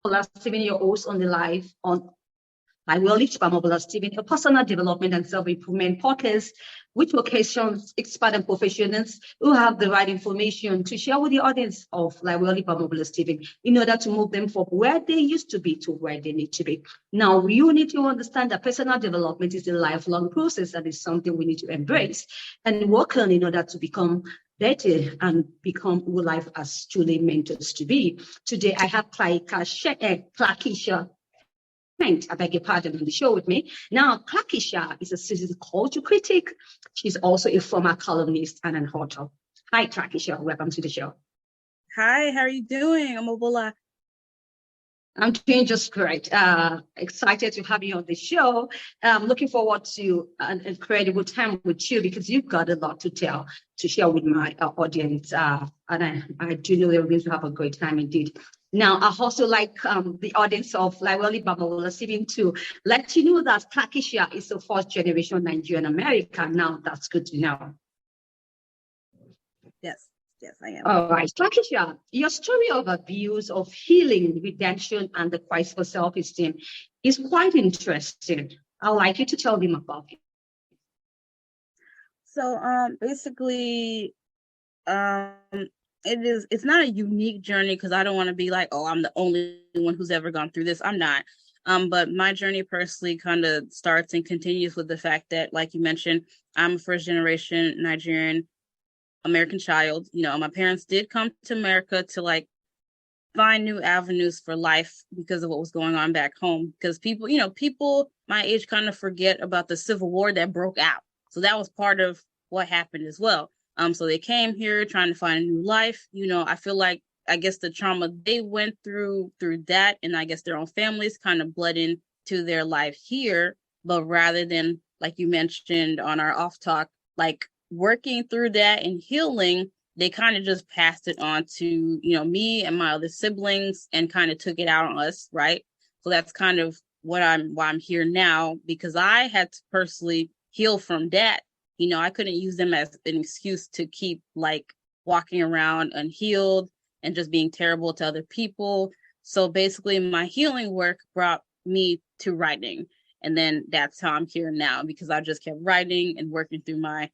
Omobola Stephen, your host on the live on I will lift Omobola Stephen, a personal development and self-improvement podcast, which occasions expert and professionals who have the right information to share with the audience of like will lift Omobola Stephen in order to move them from where they used to be to where they need to be. Now, you need to understand that personal development is a lifelong process and is something we need to embrace and work on in order to become better and become who life has truly meant us to be. Today, I have Clarkisha Kent, I beg your pardon, on the show with me. Now, Clarkisha is a seasoned culture critic. She's also a former columnist and an author. Hi, Clarkisha. Welcome to the show. Hi, how are you doing? Omobola. I'm doing just great. Excited to have you on the show. Looking forward to an incredible time with you because you've got a lot to share with my audience. And I do know they're going to have a great time indeed. Now, I also like the audience of Laiweli Omobola Stephen to let you know that Clarkisha is a first generation Nigerian-American. Now, that's good to know. Yes, I am. All right, Clarkisha, your story of abuse, of healing, redemption, and the quest for self-esteem is quite interesting. I'd like you to tell them about it. So, basically, it's not a unique journey because I don't want to be like, oh, I'm the only one who's ever gone through this. I'm not. But my journey personally kind of starts and continues with the fact that, like you mentioned, I'm a first generation Nigerian-American child. You know, my parents did come to America to like find new avenues for life because of what was going on back home. Because people my age kind of forget about the Civil War that broke out. So that was part of what happened as well. So they came here trying to find a new life. You know, I feel like, I guess the trauma they went through that, and I guess their own families kind of bled into their life here. But rather than, like you mentioned on our off talk, like working through that and healing, they kind of just passed it on to, you know, me and my other siblings and kind of took it out on us, right? So that's kind of why I'm here now, because I had to personally heal from that. You know, I couldn't use them as an excuse to keep like walking around unhealed and just being terrible to other people. So basically my healing work brought me to writing. And then that's how I'm here now, because I just kept writing and working through my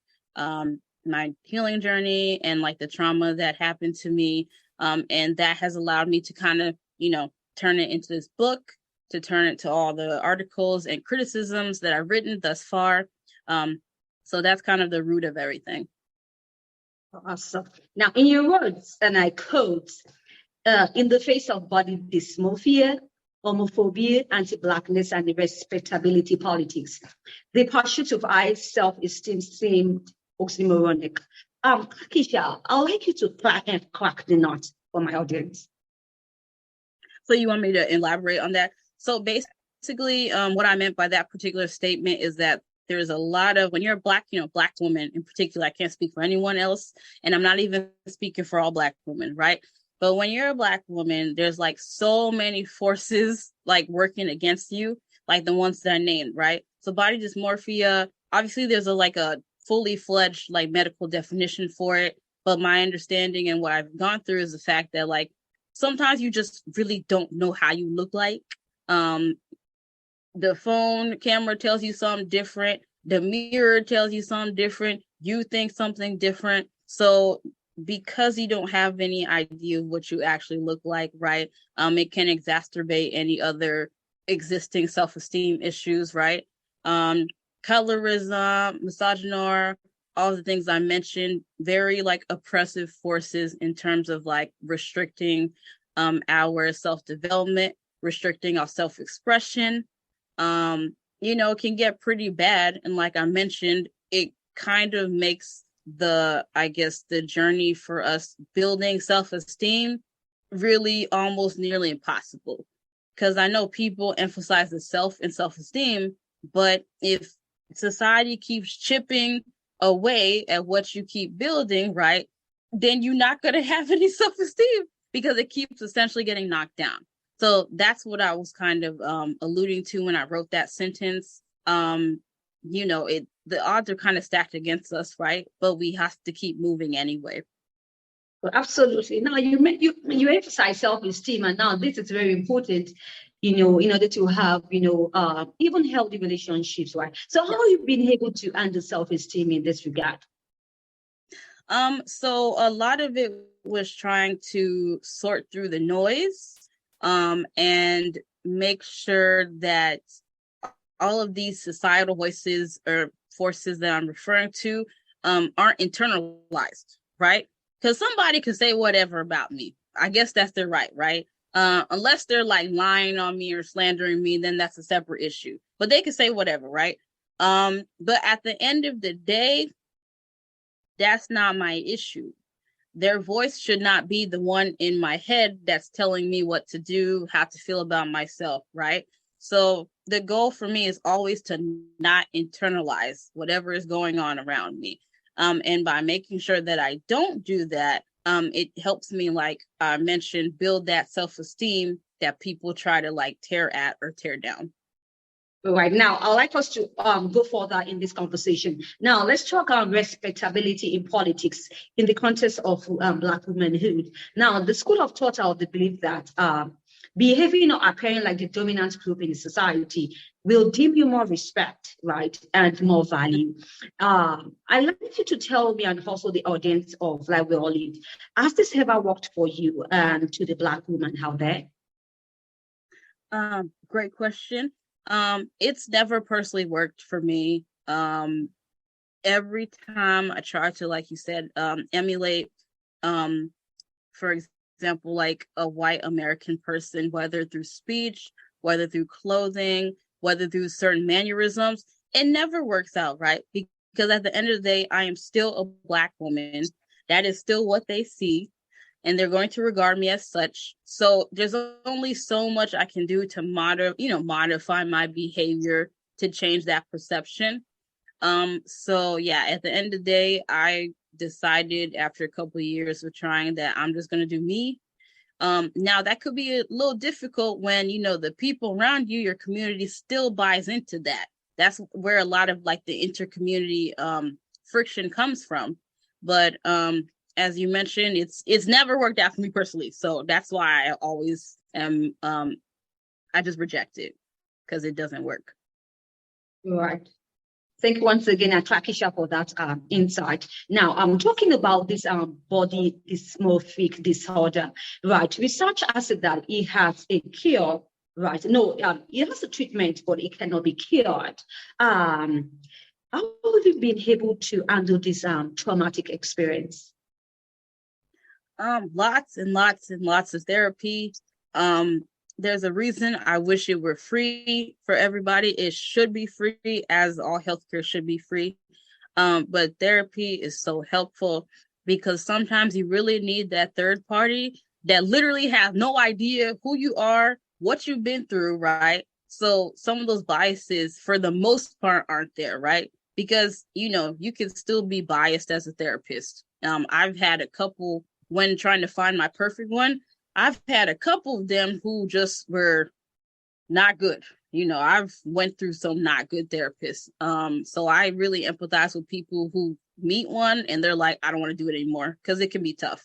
healing journey and like the trauma that happened to me. And that has allowed me to kind of, you know, turn it into this book, to turn it to all the articles and criticisms that I've written thus far. So that's kind of the root of everything. Awesome. Now, in your words, and I quote, in the face of body dysmorphia, homophobia, anti-Blackness, and respectability politics, the pursuit of high self-esteem seemed oxymoronic. Clarkisha, I'd like you to crack the nut for my audience. So you want me to elaborate on that? So basically, what I meant by that particular statement is that there's a lot of, when you're a black woman in particular, I can't speak for anyone else, and I'm not even speaking for all Black women, right? But when you're a Black woman, there's like so many forces like working against you, like the ones that I named, right? So body dysmorphia, obviously there's a fully fledged like medical definition for it. But my understanding and what I've gone through is the fact that like sometimes you just really don't know how you look like. The phone camera tells you something different. The mirror tells you something different. You think something different. So because you don't have any idea of what you actually look like, right? It can exacerbate any other existing self-esteem issues, right? Colorism, misogyny, all the things I mentioned, very like oppressive forces in terms of like restricting our self-development, restricting our self-expression. Can get pretty bad. And like I mentioned, it kind of makes the journey for us building self-esteem really almost nearly impossible. Because I know people emphasize the self and self-esteem, but if society keeps chipping away at what you keep building, right, then you're not going to have any self-esteem because it keeps essentially getting knocked down. So that's what I was kind of alluding to when I wrote that sentence. The odds are kind of stacked against us, right? But we have to keep moving anyway. Well, absolutely. Now you emphasize self-esteem, and now this is very important, in order to have, even healthy relationships, right? So how have you been able to handle self-esteem in this regard? So a lot of it was trying to sort through the noise, and make sure that all of these societal voices or forces that I'm referring to, aren't internalized, right? Because somebody can say whatever about me. I guess that's their right, right? Unless they're like lying on me or slandering me, then that's a separate issue. But they can say whatever, right? But at the end of the day, that's not my issue. Their voice should not be the one in my head that's telling me what to do, how to feel about myself, right? So the goal for me is always to not internalize whatever is going on around me. And by making sure that I don't do that, it helps me, like I mentioned, build that self-esteem that people try to like tear at or tear down. Right now, I'd like us to go further in this conversation. Now, let's talk about respectability in politics in the context of Black womanhood. Now, the school of thought are of the belief that behaving or appearing like the dominant group in society will deem you more respect, right, and more value. I'd like you to tell me, and also the audience of Like We All Live, has this ever worked for you and to the Black woman out there? Great question. It's never personally worked for me. Every time I try to, like you said, emulate, for example, like a white American person, whether through speech, whether through clothing, whether through certain mannerisms, it never works out, right? Because at the end of the day, I am still a Black woman. That is still what they see, and they're going to regard me as such. So there's only so much I can do to modify my behavior to change that perception. So yeah, at the end of the day, I decided after a couple of years of trying that I'm just going to do me. Now that could be a little difficult when, the people around you, your community still buys into that. That's where a lot of like the intercommunity friction comes from. But as you mentioned, it's never worked out for me personally. So that's why I always am, I just reject it because it doesn't work. Right. Thank you once again, Clarkisha, for that insight. Now, I'm talking about this body dysmorphic disorder, right? Research has said that it has a cure, right? No, it has a treatment, but it cannot be cured. How have you been able to handle this traumatic experience? Lots and lots and lots of therapy. There's a reason I wish it were free for everybody. It should be free, as all healthcare should be free. But therapy is so helpful because sometimes you really need that third party that literally have no idea who you are, what you've been through, right? So some of those biases, for the most part, aren't there, right? Because, you can still be biased as a therapist. I've had a couple, when trying to find my perfect one, I've had a couple of them who just were not good. I've went through some not good therapists. So I really empathize with people who meet one and they're like, I don't want to do it anymore, because it can be tough.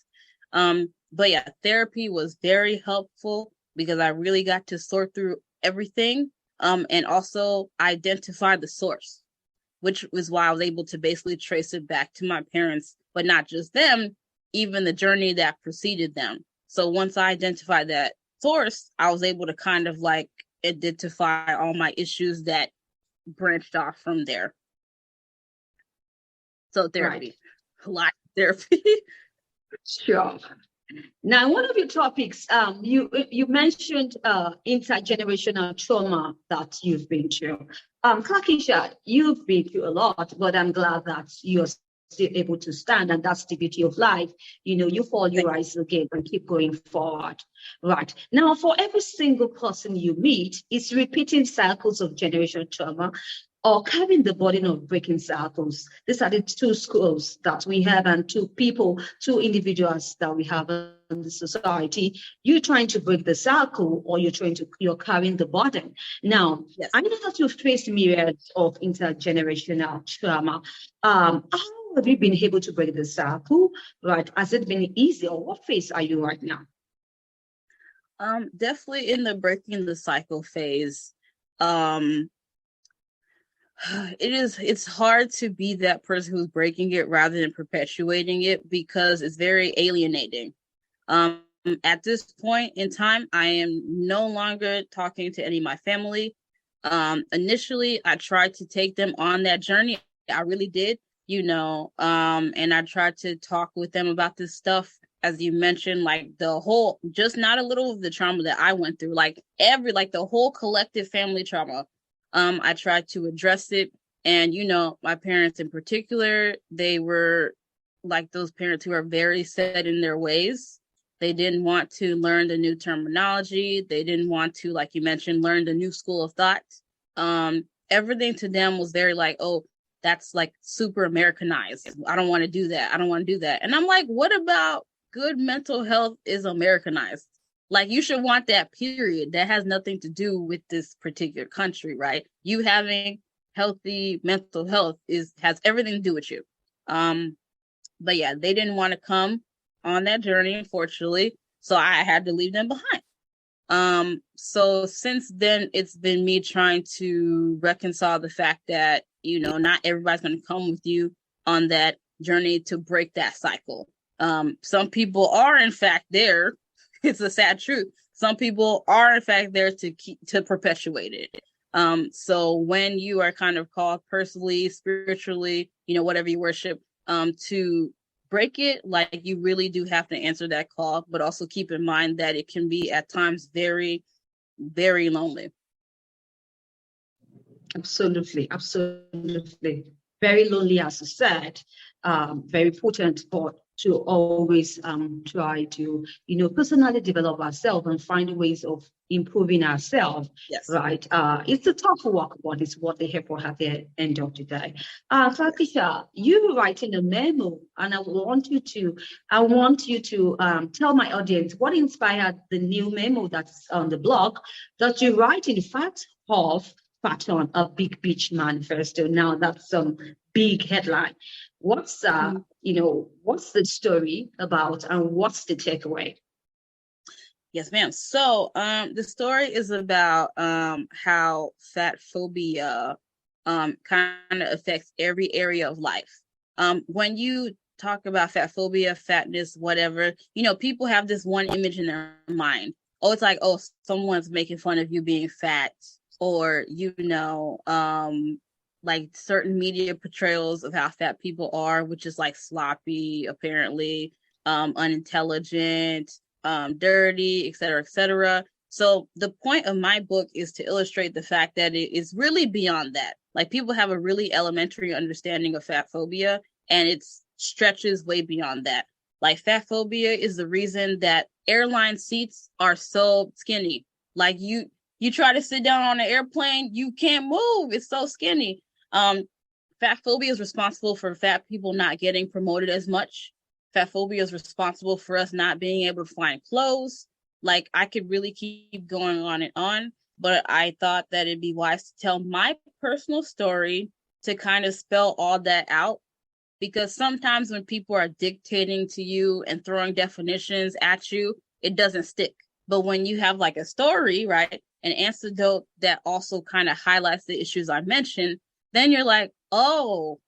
But yeah, therapy was very helpful because I really got to sort through everything, and also identify the source, which was why I was able to basically trace it back to my parents, but not just them, even the journey that preceded them. So once I identified that source, I was able to kind of like identify all my issues that branched off from there. So therapy, right. A lot of therapy. Sure. Now, one of your topics, you mentioned intergenerational trauma that you've been through. Clarkisha, you've been through a lot, but I'm glad that you're still able to stand, and that's the beauty of life. You fall, you rise again, and keep going forward. Right. Now, for every single person you meet, it's repeating cycles of generational trauma or carrying the burden of breaking cycles. These are the two schools that we have, and two individuals that we have in the society. You're trying to break the cycle, or you're carrying the burden. Now, yes. I know that you've faced myriads of intergenerational trauma. How have you been able to break the cycle? Right? Has it been easy, or what phase are you right now? Definitely in the breaking the cycle phase. It's hard to be that person who's breaking it rather than perpetuating it, because it's very alienating. At this point in time, I am no longer talking to any of my family. Initially, I tried to take them on that journey. I really did, and I tried to talk with them about this stuff, as you mentioned, like the whole, just not a little of the trauma that I went through, like the whole collective family trauma. I tried to address it. And, my parents in particular, they were like those parents who are very set in their ways. They didn't want to learn the new terminology. They didn't want to, like you mentioned, learn the new school of thought. Everything to them was very like, oh, that's like super Americanized. I don't want to do that. I don't want to do that. And I'm like, what about good mental health is Americanized? Like, you should want that, period. That has nothing to do with this particular country, right? You having healthy mental health has everything to do with you. But yeah, they didn't want to come on that journey, unfortunately. So I had to leave them behind. So since then, it's been me trying to reconcile the fact that, not everybody's going to come with you on that journey to break that cycle. Some people are, in fact, there. It's a sad truth. Some people are, in fact, there to perpetuate it. So when you are kind of called personally, spiritually, whatever you worship, to break it, like, you really do have to answer that call, but also keep in mind that it can be at times very, very lonely. Absolutely. Very lonely, as I said. Very important to always try to, personally develop ourselves and find ways of improving ourselves. Yes. Right. It's a tough work, but it's what they have for at the end of the day. Clarkisha, you writing a memo, and I want you to tell my audience what inspired the new memo that's on the blog that you write in fact of pattern of Big Beach Manifesto. Now that's some big headline. What's what's the story about, and what's the takeaway? Yes, ma'am. So the story is about how fat phobia kind of affects every area of life. When you talk about fat phobia, fatness, whatever, people have this one image in their mind. Oh, it's like, oh, someone's making fun of you being fat, or, like certain media portrayals of how fat people are, which is like sloppy, apparently, unintelligent, dirty, et cetera, et cetera. So the point of my book is to illustrate the fact that it is really beyond that. Like, people have a really elementary understanding of fat phobia, and it stretches way beyond that. Like, fat phobia is the reason that airline seats are so skinny. Like, you try to sit down on an airplane, you can't move. It's so skinny. Fat phobia is responsible for fat people not getting promoted as much. Fat phobia is responsible for us not being able to find clothes. Like, I could really keep going on and on, but I thought that it'd be wise to tell my personal story to kind of spell all that out. Because sometimes when people are dictating to you and throwing definitions at you, it doesn't stick. But when you have like a story, right, an anecdote that also kind of highlights the issues I mentioned, then you're like, oh,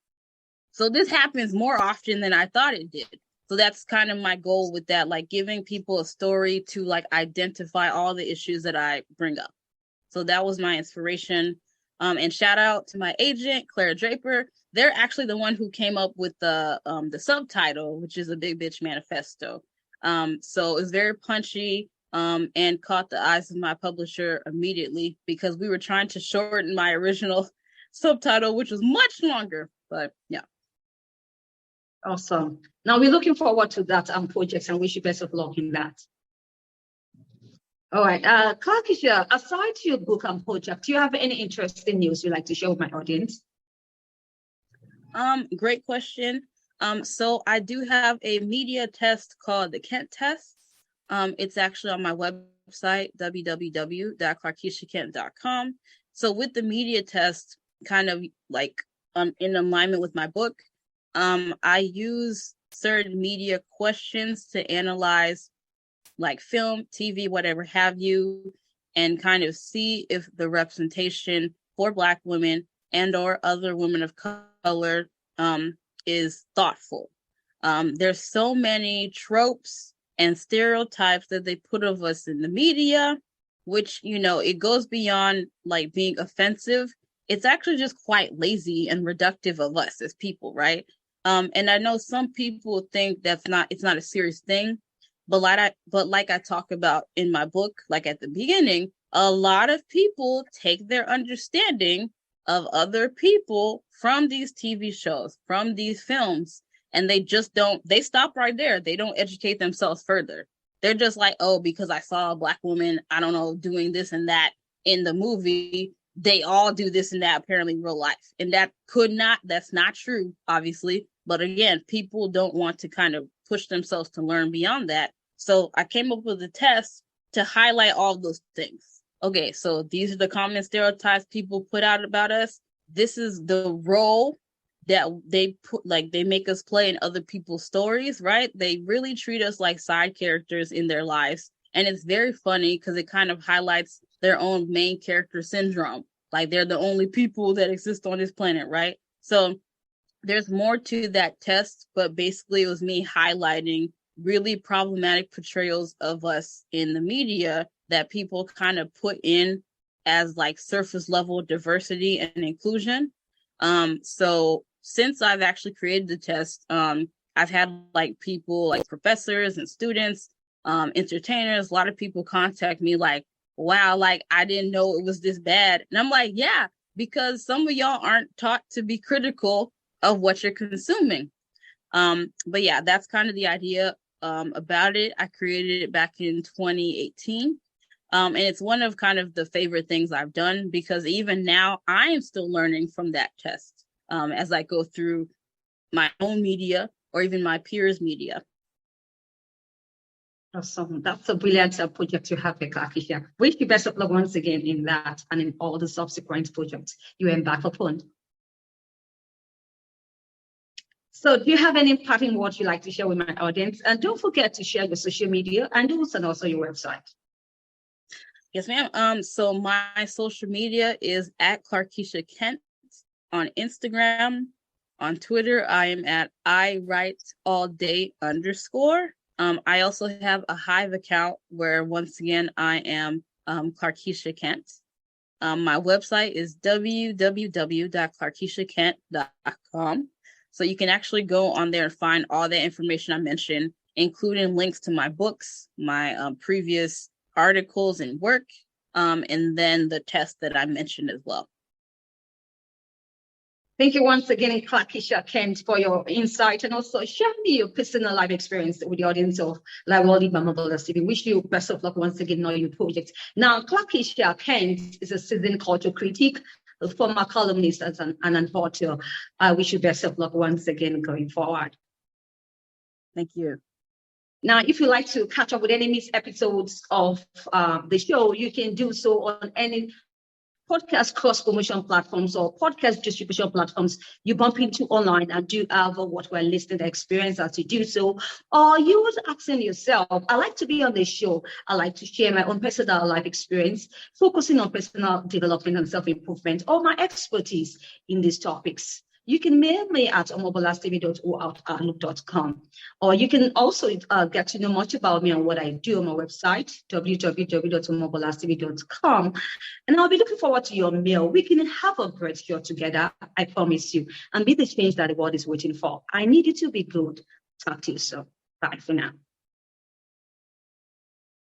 so this happens more often than I thought it did. So that's kind of my goal with that, like giving people a story to like identify all the issues that I bring up. So that was my inspiration. And shout out to my agent, Clara Draper. They're actually the one who came up with the subtitle, which is a Big Bitch Manifesto. So it's very punchy, and caught the eyes of my publisher immediately, because we were trying to shorten my original subtitle, which was much longer. But yeah. Awesome. Now we're looking forward to that project, and wish you best of luck in that. All right. Clarkisha, aside your book and project, do you have any interesting news you'd like to share with my audience? Great question. So I do have a media test called the Kent test. It's actually on my website, www.clarkishakent.com. So with the media test, kind of like in alignment with my book, I use certain media questions to analyze like film, TV, whatever have you, and kind of see if the representation for Black women and or other women of color is thoughtful. There's so many tropes and stereotypes that they put of us in the media, which, you know, it goes beyond like being offensive. It's actually just quite lazy and reductive of us as people, right? And I know some people think it's not a serious thing, but like I talk about in my book, like at the beginning, a lot of people take their understanding of other people from these TV shows, from these films, and they stop right there. They don't educate themselves further. They're just like, oh, because I saw a Black woman, I don't know, doing this and that in the movie, they all do this and that apparently in real life. And that's not true, obviously. But again, people don't want to kind of push themselves to learn beyond that. So I came up with a test to highlight all those things. Okay, so these are the common stereotypes people put out about us. This is the role that they make us play in other people's stories, right? They really treat us like side characters in their lives. And it's very funny because it kind of highlights their own main character syndrome. Like they're the only people that exist on this planet, right? So there's more to that test, but basically it was me highlighting really problematic portrayals of us in the media that people kind of put in as like surface level diversity and inclusion. So since I've actually created the test, I've had like people like professors and students, entertainers, a lot of people contact me like, wow, like I didn't know it was this bad. And I'm like, yeah, because some of y'all aren't taught to be critical of what you're consuming. But yeah, that's kind of the idea about it. I created it back in 2018. And it's one of kind of the favorite things I've done because even now I am still learning from that test as I go through my own media or even my peers' media. Awesome. That's a brilliant project you have, Clarkisha. Wish you best of luck once again in that and in all the subsequent projects you embark upon. So do you have any parting words you'd like to share with my audience? And don't forget to share your social media and also your website. Yes, ma'am. So my social media is at Clarkisha Kent on Instagram. On Twitter, I am at iWriteAllDay_. I also have a Hive account where once again I am Clarkisha Kent. My website is www.clarkishakent.com. So you can actually go on there and find all the information I mentioned, including links to my books, my previous articles and work, and then the test that I mentioned as well. Thank you once again, Clarkisha Kent, for your insight and also sharing your personal life experience with the audience of Omobola Stephen. Wish you best of luck once again on your project. Now, Clarkisha Kent is a seasoned culture critic, a former columnist, and an author. I wish you best of luck once again going forward. Thank you. Now, if you'd like to catch up with any missed episodes of the show, you can do so on any podcast cross-promotion platforms or podcast distribution platforms you bump into online and do have what we're listening to experience as you do so. Or you was asking yourself, I like to be on this show. I like to share my own personal life experience, focusing on personal development and self-improvement or my expertise in these topics. You can mail me at omobolastephen@outlook.com. Or you can also get to know much about me and what I do on my website, www.omobolastephen.com. And I'll be looking forward to your mail. We can have a great show together, I promise you, and be the change that the world is waiting for. I need you to be good. Talk to you soon. Bye for now.